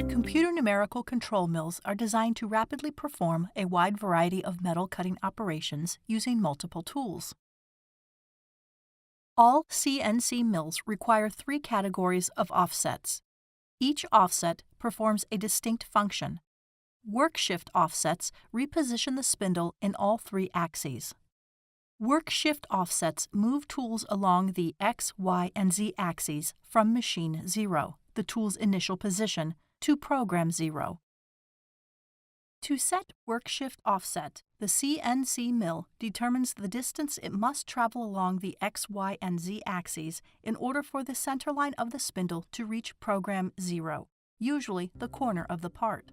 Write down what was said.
Computer numerical control mills are designed to rapidly perform a wide variety of metal cutting operations using multiple tools. All CNC mills require 3 categories of offsets. Each offset performs a distinct function. Work shift offsets reposition the spindle in all 3 axes. Work shift offsets move tools along the X, Y, and Z axes from machine 0, the tool's initial position, to program 0. To set work shift offset, the CNC mill determines the distance it must travel along the X, Y, and Z axes in order for the center line of the spindle to reach program 0, usually the corner of the part.